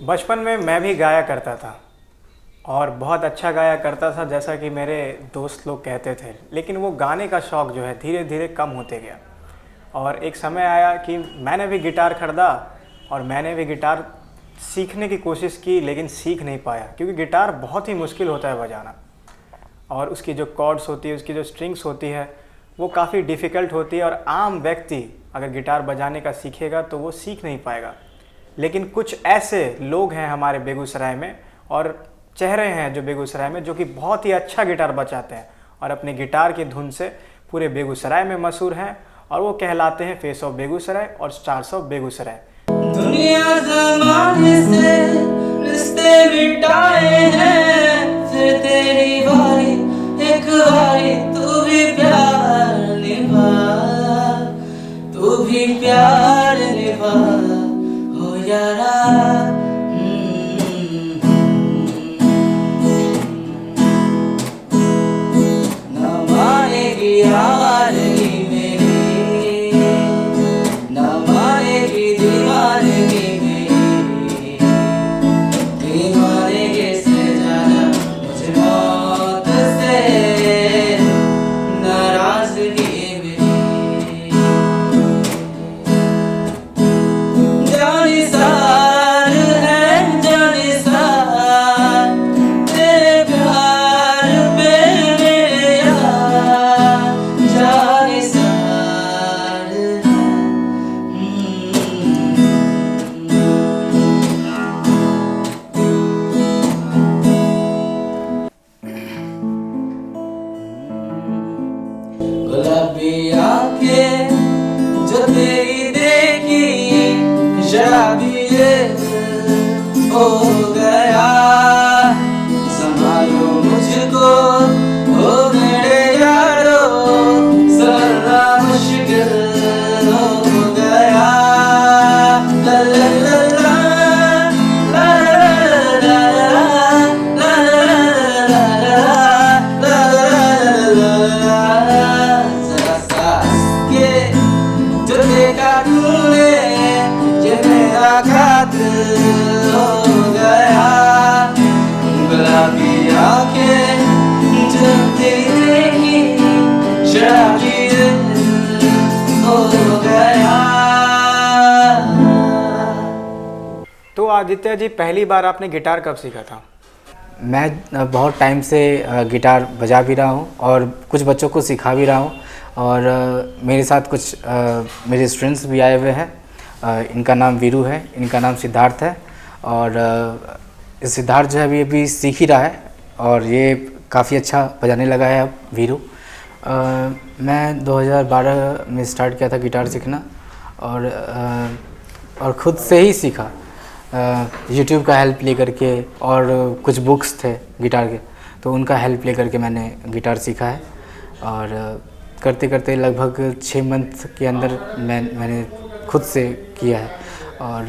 बचपन में मैं भी गाया करता था और बहुत अच्छा गाया करता था, जैसा कि मेरे दोस्त लोग कहते थे। लेकिन वो गाने का शौक़ जो है धीरे धीरे कम होते गया और एक समय आया कि मैंने भी गिटार ख़रीदा और मैंने भी गिटार सीखने की कोशिश की, लेकिन सीख नहीं पाया क्योंकि गिटार बहुत ही मुश्किल होता है बजाना और उसकी जो कॉर्ड्स होती है, उसकी जो स्ट्रिंग्स होती है वो काफ़ी डिफ़िकल्ट होती है और आम व्यक्ति अगर गिटार बजाने का सीखेगा तो वो सीख नहीं पाएगा। लेकिन कुछ ऐसे लोग हैं हमारे बेगूसराय में और चेहरे हैं जो बेगूसराय में जो कि बहुत ही अच्छा गिटार बजाते हैं और अपने गिटार की धुन से पूरे बेगूसराय में मशहूर हैं और वो कहलाते हैं फेस ऑफ बेगूसराय और स्टार्स ऑफ बेगूसराय। दुनिया ज़माने से रिश्ते मिटाए हैं, फिर तेरी बारी एक बारी तू भी प्यार निभा, तू भी प्यार निभा हो यारा। न मानेगी यारी मेरी, न मानेगी दीवानगी मेरी, दीवानगी से ज्यादा मुझे मौत से नाराजगी मेरी। जानिसार है जानिसार तेरे प्यार पे मेरे यार, जानिसार है। गुलाबी आंखें जो तेरी देखी, शराबी हो गया। संभालो मुझको हो मेरे यारो, संभलना मुश्किल हो गया। ला ला ला ला, ला ला ला ला, ला ला ला। जरा सांस के जो देखा तूने, ये मेरा घात हो गया। गुलाबी आंखें जो तेरी देखी, शराबी हो गया। तो आदित्य जी, पहली बार आपने गिटार कब सीखा था? मैं बहुत टाइम से गिटार बजा भी रहा हूँ और कुछ बच्चों को सिखा भी रहा हूँ और मेरे साथ कुछ मेरे स्टूडेंट्स भी आए हुए हैं। इनका नाम वीरू है, इनका नाम सिद्धार्थ है और सिद्धार्थ जो है अभी सीख ही रहा है और ये काफ़ी अच्छा बजाने लगा है अब वीरू। मैं 2012 में स्टार्ट किया था गिटार सीखना और ख़ुद से ही सीखा, यूट्यूब का हेल्प ले करके और कुछ बुक्स थे गिटार के तो उनका हेल्प ले करके मैंने गिटार सीखा है और करते करते लगभग 6 मंथ के अंदर मैंने खुद से किया है और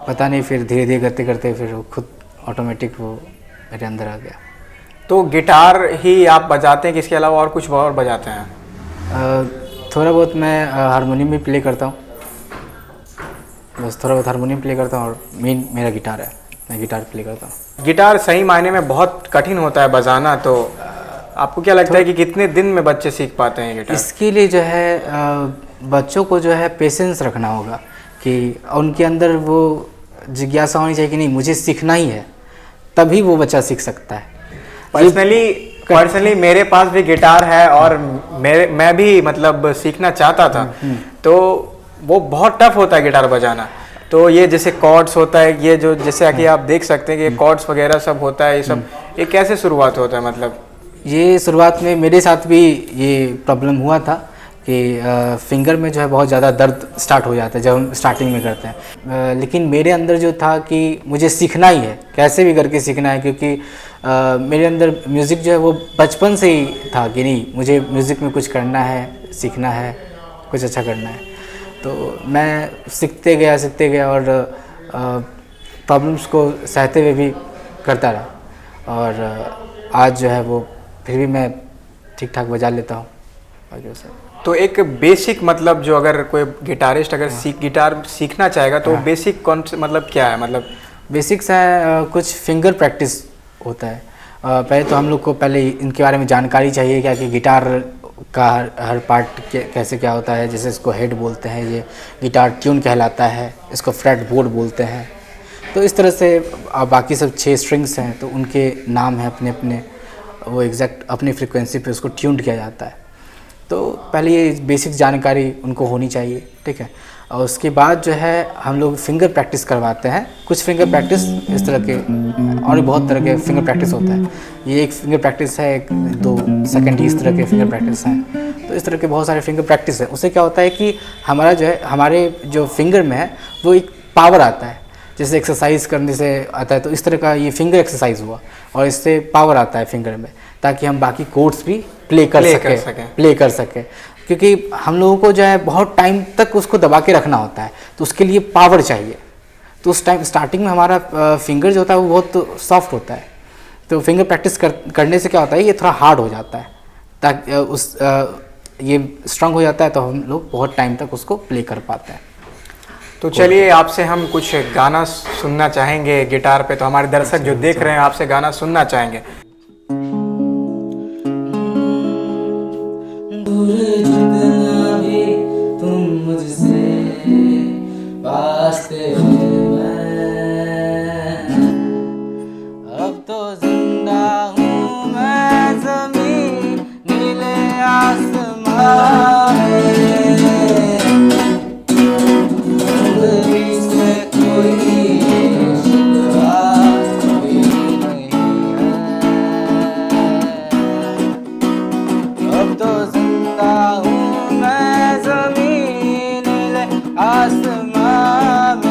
पता नहीं फिर धीरे धीरे करते करते फिर वो खुद ऑटोमेटिक वो मेरे अंदर आ गया। तो गिटार ही आप बजाते हैं कि इसके अलावा और कुछ और बजाते हैं? थोड़ा बहुत मैं हारमोनियम भी प्ले करता हूँ, बस थोड़ा बहुत हारमोनियम प्ले करता हूँ और मेन मेरा गिटार है, मैं गिटार प्ले करता हूँ। गिटार सही मायने में बहुत कठिन होता है बजाना, तो आपको क्या लगता है कि कितने दिन में बच्चे सीख पाते हैं गिटार? इसके लिए जो है बच्चों को जो है पेशेंस रखना होगा कि उनके अंदर वो जिज्ञासा होनी चाहिए कि नहीं मुझे सीखना ही है, तभी वो बच्चा सीख सकता है। पर्सनली मेरे पास भी गिटार है और मैं भी मतलब सीखना चाहता था, तो वो बहुत टफ होता है गिटार बजाना। तो ये जैसे कॉर्ड्स होता है, ये जो जैसे कि आप देख सकते हैं कि ये कॉर्ड्स वगैरह सब होता है, ये सब ये कैसे शुरुआत होता है? मतलब ये शुरुआत में मेरे साथ भी ये प्रॉब्लम हुआ था कि फिंगर में जो है बहुत ज़्यादा दर्द स्टार्ट हो जाता है जब हम स्टार्टिंग में करते हैं, लेकिन मेरे अंदर जो था कि मुझे सीखना ही है, कैसे भी करके सीखना है, क्योंकि मेरे अंदर म्यूज़िक जो है वो बचपन से ही था कि नहीं मुझे म्यूज़िक में कुछ करना है, सीखना है, कुछ अच्छा करना है। तो मैं सीखते गया और प्रॉब्लम्स को सहते हुए भी करता रहा और आज जो है वो फिर भी मैं ठीक ठाक बजा लेता हूँ आगे से। तो एक बेसिक मतलब जो अगर कोई गिटारिस्ट अगर गिटार सीखना चाहेगा तो बेसिक कौन मतलब क्या है, मतलब बेसिक्स है, कुछ फिंगर प्रैक्टिस होता है। पहले तो हम लोग को पहले इनके बारे में जानकारी चाहिए क्या कि गिटार का हर पार्ट कैसे क्या होता है। जैसे इसको हेड बोलते हैं, ये गिटार ट्यून कहलाता है, इसको फ्रेट बोर्ड बोलते हैं। तो इस तरह से बाकी सब 6 स्ट्रिंग्स हैं तो उनके नाम हैं अपने अपने, वो एग्जैक्ट अपनी फ्रिक्वेंसी पे उसको ट्यून्ड किया जाता है। तो पहले ये बेसिक जानकारी उनको होनी चाहिए, ठीक है। और उसके बाद जो है हम लोग फिंगर प्रैक्टिस करवाते हैं। कुछ फिंगर प्रैक्टिस इस तरह के, और भी बहुत तरह के फिंगर प्रैक्टिस होता है। ये एक फिंगर प्रैक्टिस है, एक 2 सेकंड इस तरह के फिंगर प्रैक्टिस हैं। तो इस तरह के बहुत सारे फिंगर प्रैक्टिस है। उससे क्या होता है कि हमारा जो है, हमारे जो फिंगर में है वो एक पावर आता है। जैसे एक्सरसाइज करने से आता है, तो इस तरह का ये फिंगर एक्सरसाइज हुआ और इससे पावर आता है फिंगर में, ताकि हम बाकी कोड्स भी प्ले कर सकें। क्योंकि हम लोगों को जो है बहुत टाइम तक उसको दबा के रखना होता है, तो उसके लिए पावर चाहिए। तो उस टाइम स्टार्टिंग में हमारा फिंगर जो होता है वो बहुत सॉफ्ट होता है। तो फिंगर प्रैक्टिस करने से क्या होता है, ये थोड़ा हार्ड हो जाता है, ताकि ये स्ट्रांग हो जाता है, तो हम लोग बहुत टाइम तक उसको प्ले कर पाते हैं। तो चलिए आपसे हम कुछ गाना सुनना चाहेंगे गिटार पे। तो हमारे दर्शक जो देख रहे हैं आपसे गाना सुनना चाहेंगे। दूर जितना भी तुम मुझसे पास थे मैं, अब तो जिंदा हूँ मैं ज़मीन नीले आसमां में, जिंदगी से कोई शिकवा भी नहीं है। अब तो जिंदा हूँ मैं ज़मीन नीले आसमां में।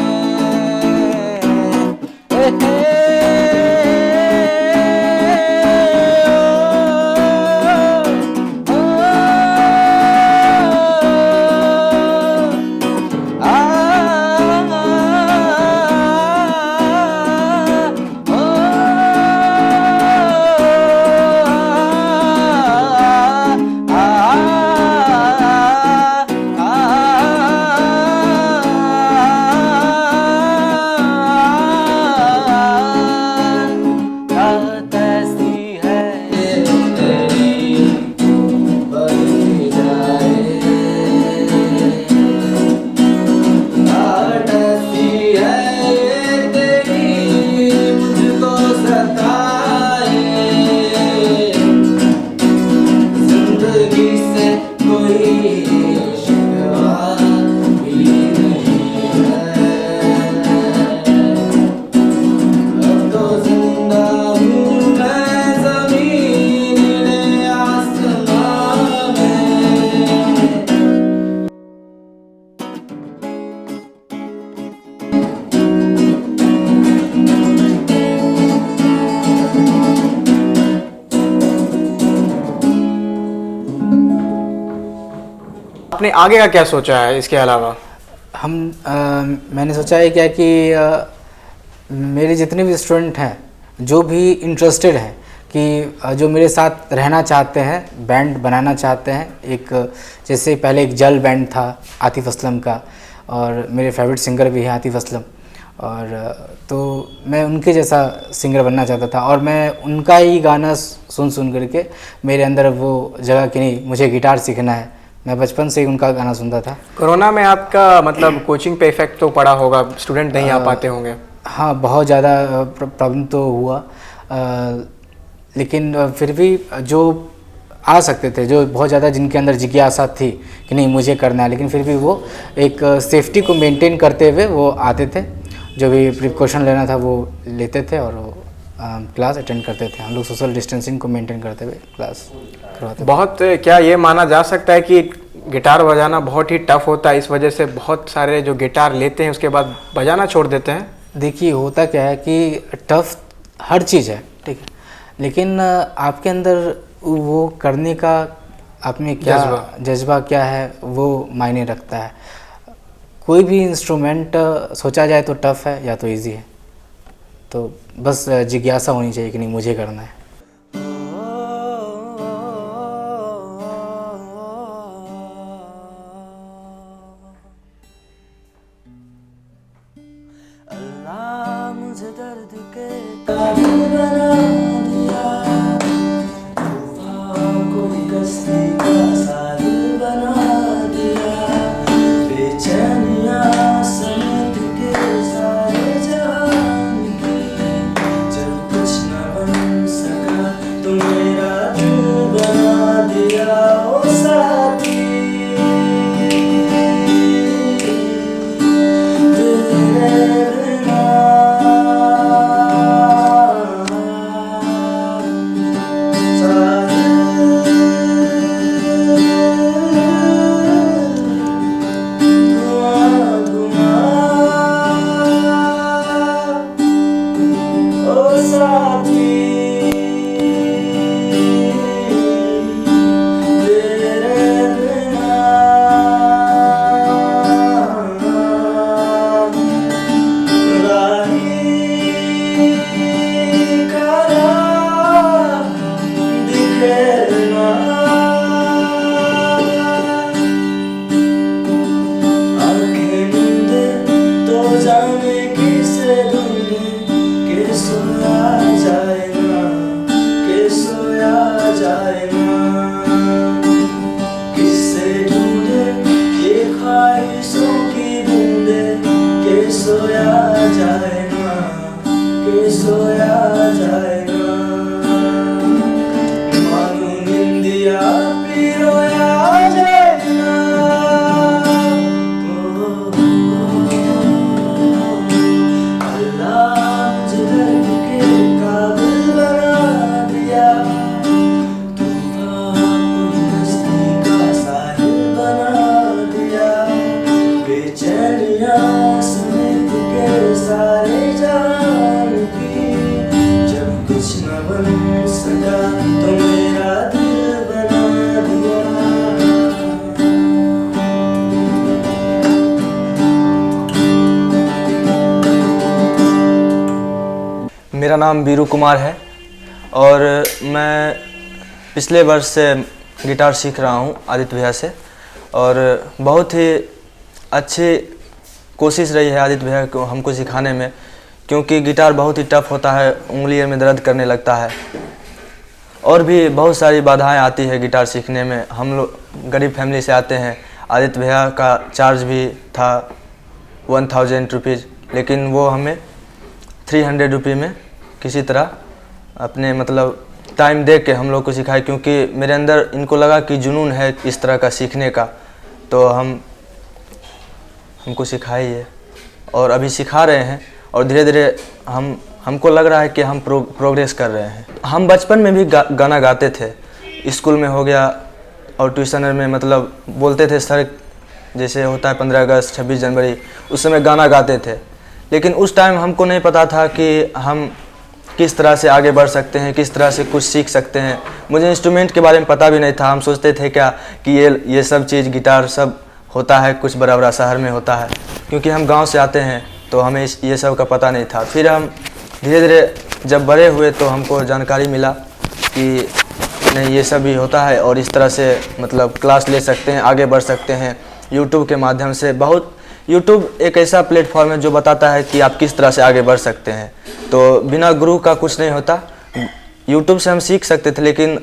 आपने आगे का क्या सोचा है इसके अलावा? मैंने सोचा है क्या कि मेरे जितने भी स्टूडेंट हैं जो भी इंटरेस्टेड हैं कि जो मेरे साथ रहना चाहते हैं, बैंड बनाना चाहते हैं, एक जैसे पहले एक जल बैंड था आतिफ असलम का, और मेरे फेवरेट सिंगर भी है आतिफ असलम, और तो मैं उनके जैसा सिंगर बनना चाहता था। और मैं उनका ही गाना सुन करके मेरे अंदर वो जगह कि नहीं, मुझे गिटार सीखना है। मैं बचपन से ही उनका गाना सुनता था। कोरोना में आपका मतलब कोचिंग पे इफेक्ट तो पड़ा होगा, स्टूडेंट नहीं आ पाते होंगे। हाँ, बहुत ज़्यादा प्रॉब्लम तो हुआ, लेकिन फिर भी जो आ सकते थे, जो बहुत ज़्यादा जिनके अंदर जिज्ञासा थी कि नहीं मुझे करना है, लेकिन फिर भी वो एक सेफ्टी को मेंटेन करते हुए वो आते थे, जो भी प्रिकॉशन लेना था वो लेते थे और वो क्लास अटेंड करते थे। हम लोग सोशल डिस्टेंसिंग को मेंटेन करते हुए क्लास करवाते थे। बहुत क्या ये माना जा सकता है कि गिटार बजाना बहुत ही टफ होता है, इस वजह से बहुत सारे जो गिटार लेते हैं उसके बाद बजाना छोड़ देते हैं? देखिए, होता क्या है कि टफ हर चीज़ है, ठीक है, लेकिन आपके अंदर वो करने का आप में क्या जज्बा क्या है वो मायने रखता है। कोई भी इंस्ट्रूमेंट सोचा जाए तो टफ है या तो इजी है, तो बस जिज्ञासा होनी चाहिए कि नहीं मुझे करना है। अल्लाह मुझे साथी तेरे बिना राही खरा दिखेना आंखें नींदे तो जाने किसे ढूंढे के सोया जाए ना के सोया जाए ना किसे ढूंढे ये ख्वाहिशों की बूंदे के सोया जाए ना के सोया जाए ना मानो निंदिया पिरोया जाए ना अल्लाह मुझे दर्द के काबिल बना दिया तूफान कोई हस्ती का साहिल बना दिया बेचैनियां समेत के सारे जान की जब कुछ न बन सका तो मेरा दिल बना दिया। मेरा नाम बीरू कुमार है और मैं पिछले वर्ष से गिटार सीख रहा हूँ आदित्य भैया से और बहुत ही अच्छी कोशिश रही है आदित्य भैया को हमको सिखाने में क्योंकि गिटार बहुत ही टफ होता है, उंगलियों में दर्द करने लगता है और भी बहुत सारी बाधाएं आती है गिटार सीखने में। हम लोग गरीब फैमिली से आते हैं, आदित्य भैया का चार्ज भी था 1000 रुपीज़ लेकिन वो हमें 300 रुपये में किसी तरह अपने मतलब टाइम दे के हम लोग को सिखाए क्योंकि मेरे अंदर इनको लगा कि जुनून है इस तरह का सीखने का तो हमको सिखाइए और अभी सिखा रहे हैं और धीरे धीरे हमको लग रहा है कि हम प्रोग्रेस कर रहे हैं। हम बचपन में भी गाना गाते थे, स्कूल में हो गया और ट्यूशन में मतलब बोलते थे सर जैसे होता है 15 अगस्त 26 जनवरी उस समय गाना गाते थे लेकिन उस टाइम हमको नहीं पता था कि हम किस तरह से आगे बढ़ सकते हैं, किस तरह से कुछ सीख सकते हैं। मुझे इंस्ट्रूमेंट के बारे में पता भी नहीं था, हम सोचते थे क्या कि ये सब चीज़ गिटार सब होता है कुछ बड़ा बड़ा शहर में होता है क्योंकि हम गांव से आते हैं तो हमें ये सब का पता नहीं था। फिर हम धीरे धीरे जब बड़े हुए तो हमको जानकारी मिला कि नहीं ये सब भी होता है और इस तरह से मतलब क्लास ले सकते हैं, आगे बढ़ सकते हैं यूट्यूब के माध्यम से। बहुत यूट्यूब एक ऐसा प्लेटफॉर्म है जो बताता है कि आप किस तरह से आगे बढ़ सकते हैं, तो बिना गुरु का कुछ नहीं होता। यूट्यूब से हम सीख सकते थे लेकिन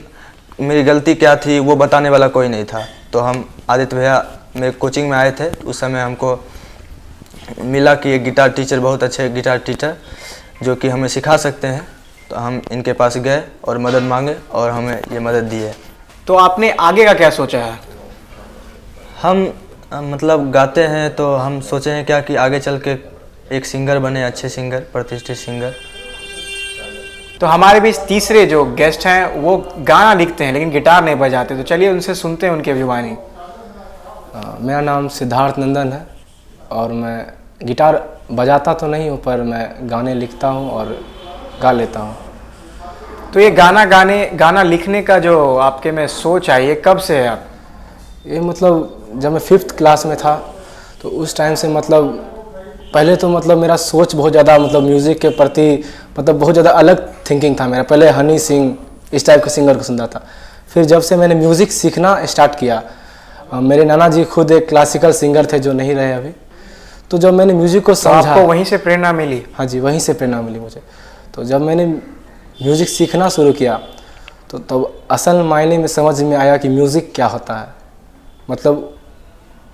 मेरी गलती क्या थी वो बताने वाला कोई नहीं था। तो हम आदित्य भैया मेरे कोचिंग में आए थे, उस समय हमको मिला कि एक गिटार टीचर बहुत अच्छे गिटार टीचर जो कि हमें सिखा सकते हैं, तो हम इनके पास गए और मदद मांगे और हमें ये मदद दी है। तो आपने आगे का क्या सोचा है? हम मतलब गाते हैं तो हम सोचे हैं क्या कि आगे चल के एक सिंगर बने, अच्छे सिंगर, प्रतिष्ठित सिंगर। तो हमारे बीच तीसरे जो गेस्ट हैं वो गाना लिखते हैं लेकिन गिटार नहीं बजाते, तो चलिए उनसे सुनते हैं उनकी जुबानी। मेरा नाम सिद्धार्थ नंदन है और मैं गिटार बजाता तो नहीं हूँ पर मैं गाने लिखता हूँ और गा लेता हूँ। तो ये गाना लिखने का जो आपके में सोच आई, ये कब से है आप? ये मतलब जब मैं 5th क्लास में था तो उस टाइम से मतलब पहले तो मतलब मेरा सोच बहुत ज़्यादा मतलब म्यूज़िक के प्रति मतलब बहुत ज़्यादा अलग थिंकिंग था मेरा। पहले हनी सिंह इस टाइप के सिंगर को सुनता था। फिर जब से मैंने म्यूज़िक सीखना स्टार्ट किया, मेरे नाना जी खुद एक क्लासिकल सिंगर थे जो नहीं रहे अभी, तो जब मैंने म्यूज़िक को समझा, आपको वहीं से प्रेरणा मिली? हाँ जी, वहीं से प्रेरणा मिली मुझे। तो जब मैंने म्यूज़िक सीखना शुरू किया तो तब असल मायने में समझ में आया कि म्यूज़िक क्या होता है। मतलब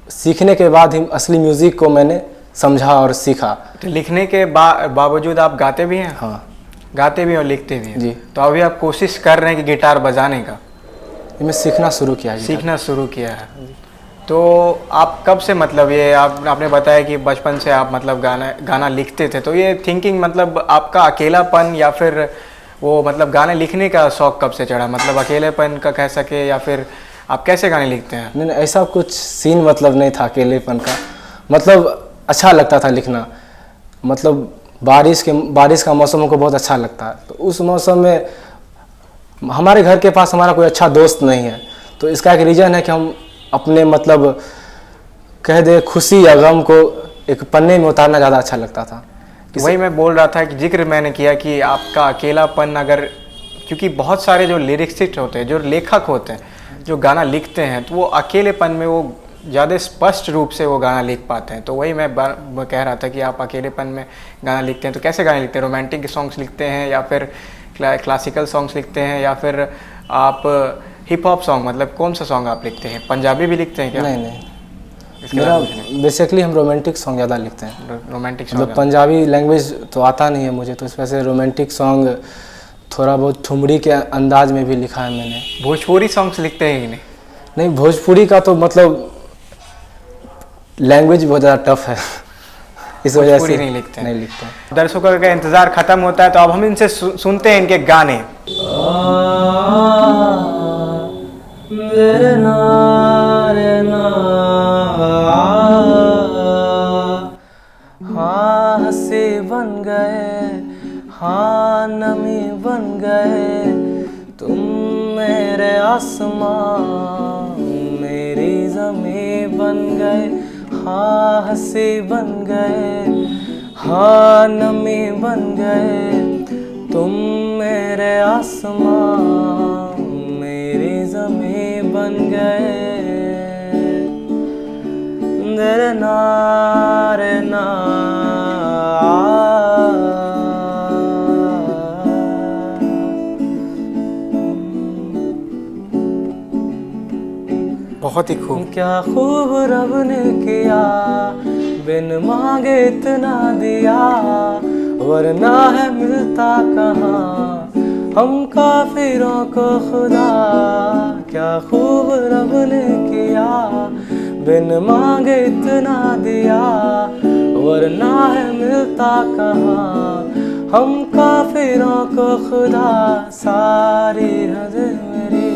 सीखने के बाद ही असली म्यूज़िक को मैंने समझा और सीखा। तो लिखने के बावजूद आप गाते भी हैं? हाँ, गाते भी और लिखते भी हैं जी। तो अभी आप कोशिश कर रहे हैं कि गिटार बजाने का? मैं सीखना शुरू किया। सीखना शुरू किया है। तो आप कब से मतलब ये आपने बताया कि बचपन से आप मतलब गाना लिखते थे, तो ये थिंकिंग मतलब आपका अकेलापन या फिर वो मतलब गाने लिखने का शौक़ कब से चढ़ा? मतलब अकेलेपन का कह सके या फिर आप कैसे गाने लिखते हैं? नहीं, ऐसा कुछ सीन मतलब नहीं था अकेलेपन का। मतलब अच्छा लगता था लिखना। मतलब बारिश का मौसम हमको बहुत अच्छा लगता है। तो उस मौसम में हमारे घर के पास हमारा कोई अच्छा दोस्त नहीं है, तो इसका एक रीज़न है कि हम अपने मतलब कह दे खुशी या गम को एक पन्ने में उतारना ज़्यादा अच्छा लगता था। वही मैं बोल रहा था कि जिक्र मैंने किया कि आपका अकेलापन अगर, क्योंकि बहुत सारे जो लिरिक्सिस्ट होते हैं, जो लेखक होते हैं, जो गाना लिखते हैं, तो वो अकेलेपन में वो ज़्यादा स्पष्ट रूप से वो गाना लिख पाते हैं। तो वही मैं कह रहा था कि आप अकेलेपन में गाना लिखते हैं तो कैसे गाने लिखते हैं? रोमांटिक सॉन्ग्स लिखते हैं या फिर क्लासिकल सॉन्ग्स लिखते हैं या फिर आप हिप हॉप सॉन्ग, मतलब कौन सा सॉन्ग आप लिखते हैं? पंजाबी भी लिखते हैं क्या? नहीं, इसके मेरा अलावा कुछ नहीं? बेसिकली हम रोमांटिक सॉन्ग ज़्यादा लिखते हैं। रोमांटिक मतलब सॉन्ग। पंजाबी लैंग्वेज तो आता नहीं है मुझे, तो इस वजह से रोमांटिक सॉन्ग थोड़ा बहुत ठुमरी के अंदाज में भी लिखा है मैंने। भोजपुरी सॉन्ग्स लिखते हैं कि नहीं? नहीं, भोजपुरी का तो मतलब लैंग्वेज बहुत ज़्यादा टफ है, इस वजह भोजपुरी से नहीं लिखते हैं। नहीं लिखते हैं। दर्शकों का इंतज़ार ख़त्म होता है, तो अब हम इनसे सुनते हैं इनके गाने। हाँ हंसी बन गए, हाँ नमी बन गए, तुम मेरे आसमां मेरी ज़मीं बन गए। हाँ हंसी बन गए, हाँ नमी बन गए, तुम मेरे आसमां मेरी ज़मीं बन गए। तेरे नारे ना बहुत ही खूब। क्या खूब रब ने किया, बिन मांगे इतना दिया, वरना है मिलता कहाँ हम काफिरों को खुदा। क्या खूब रब ने किया, बिन मांगे इतना दिया, वरना है मिलता कहाँ हम काफिरों को खुदा। सारी हदें मेरी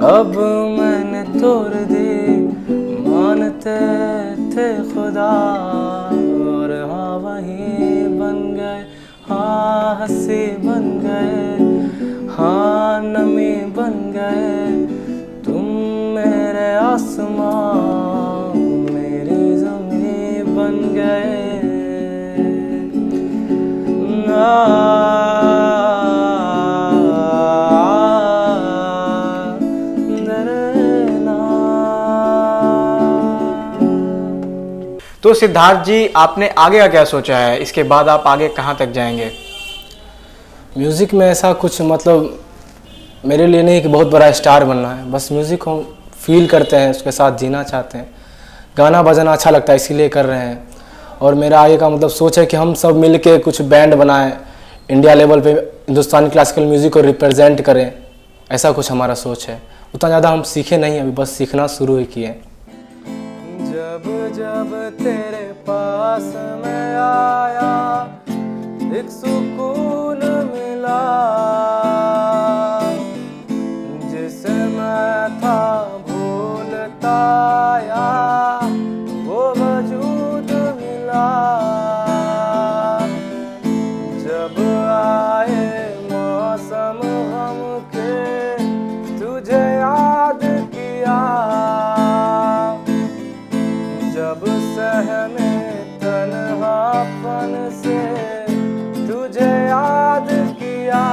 अब मैंने तोड़ दी, मानते थे खुदा, और हाँ वही बन गए। हाँ हंसी बन गए, हाँ नमी बन गए, तुम मेरे आसमां मेरी ज़मीं बन गए। तो सिद्धार्थ जी, आपने आगे का क्या सोचा है? इसके बाद आप आगे कहाँ तक जाएंगे? म्यूज़िक में ऐसा कुछ मतलब मेरे लिए नहीं कि बहुत बड़ा स्टार बनना है, बस म्यूज़िक को हम फील करते हैं, उसके साथ जीना चाहते हैं। गाना बजाना अच्छा लगता है इसीलिए कर रहे हैं। और मेरा आगे का मतलब सोच है कि हम सब मिल के कुछ बैंड बनाएं, इंडिया लेवल पे हिंदुस्तानी क्लासिकल म्यूज़िक को रिप्रेजेंट करें, ऐसा कुछ हमारा सोच है। उतना ज़्यादा हम सीखे नहीं, अभी बस सीखना शुरू ही किए। जब जब तेरे पास मैं आया, एक सुकून मिला, जिसे मैं था भूलता आया, वो वजूद मिला। जब आए मौसम गम के, तुझे याद किया, जब सहमे तन्हापन से तुझे याद किया।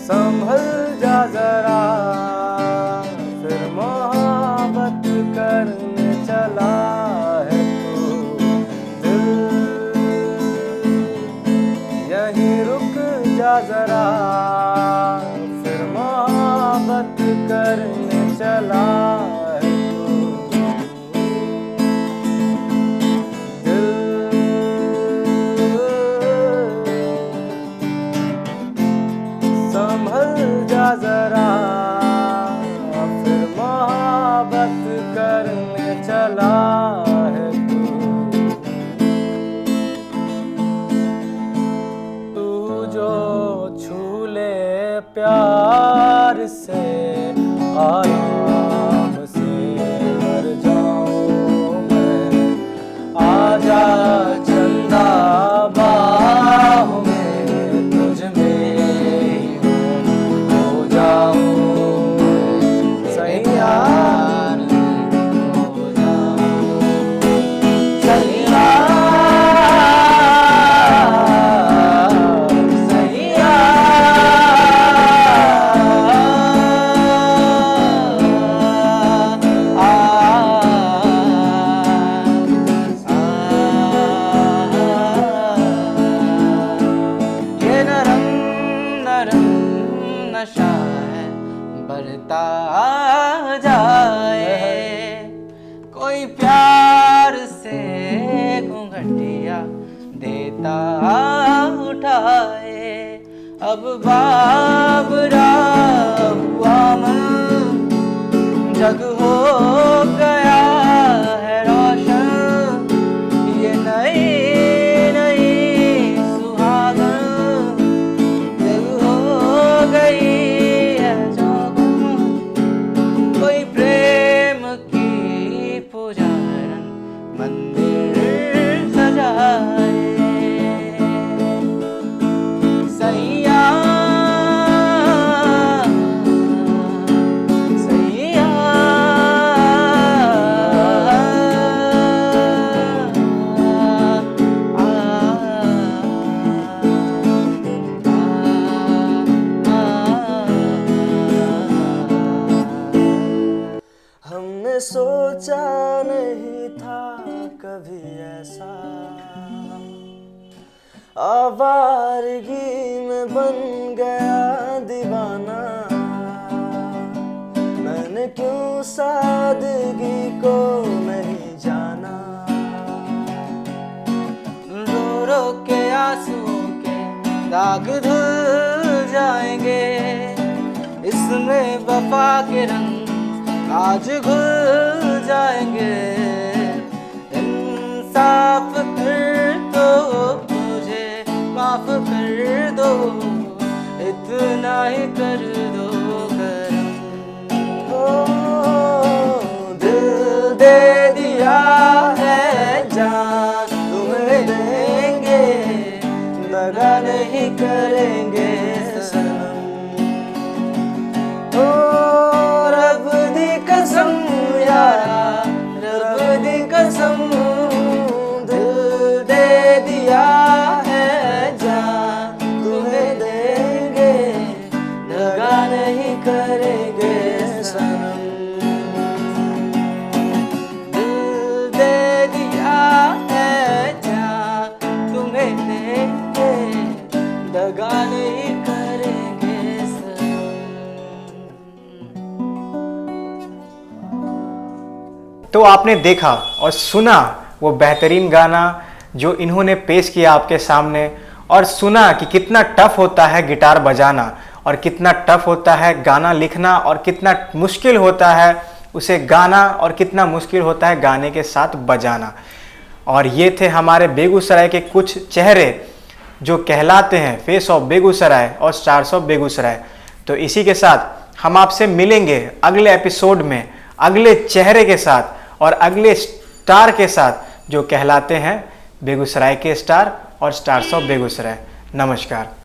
संभल जा जरा, फिर मोहब्बत करने चला है तू। दिल यहीं रुक जा जरा, फिर मोहब्बत करने चला है तू। संभल जा जरा, फिर मोहब्बत करने चला है तू। जो छू ले प्यार से आराम अब बाबरा हुआ मन, जग हो गया है रोशन, ये नई नई सुहागन, दिल हो गई है जोगन, कोई प्रेम की पुजारन मंदिर सजाए। सैया सैया हमने सोचा नहीं था कभी ऐसा, आवारगी में बन गया दीवाना। मैंने क्यों सादगी को नहीं जाना, रो रो के आंसुओं के दाग धुल जाएंगे, इसमें वफा के रंग आज घुल जाएंगे। इंसाफ कर दो मुझे, माफ कर दो, इतना ही कर दो करम। दिल दे दिया है जान तुम्हें देंगे, दगा नहीं करेंगे सनम। ओ रब दी कसम यारा, रब दी कसम, दिल दे दिया है जान तुम्हें देंगे, दगा नहीं करेंगे सनम। दिल दे दिया है जान तुम्हें देंगे, दगा नहीं करेंगे सनम। तो आपने देखा और सुना वो बेहतरीन गाना जो इन्होंने पेश किया आपके सामने, और सुना कि कितना टफ होता है गिटार बजाना, और कितना टफ होता है गाना लिखना, और कितना मुश्किल होता है उसे गाना, और कितना मुश्किल होता है गाने के साथ बजाना। और ये थे हमारे बेगूसराय के कुछ चेहरे जो कहलाते हैं फेस ऑफ बेगूसराय और स्टार्स ऑफ बेगूसराय। तो इसी के साथ हम आपसे मिलेंगे अगले एपिसोड में अगले चेहरे के साथ और अगले स्टार के साथ जो कहलाते हैं बेगूसराय के स्टार और स्टार्स ऑफ बेगूसराय। नमस्कार।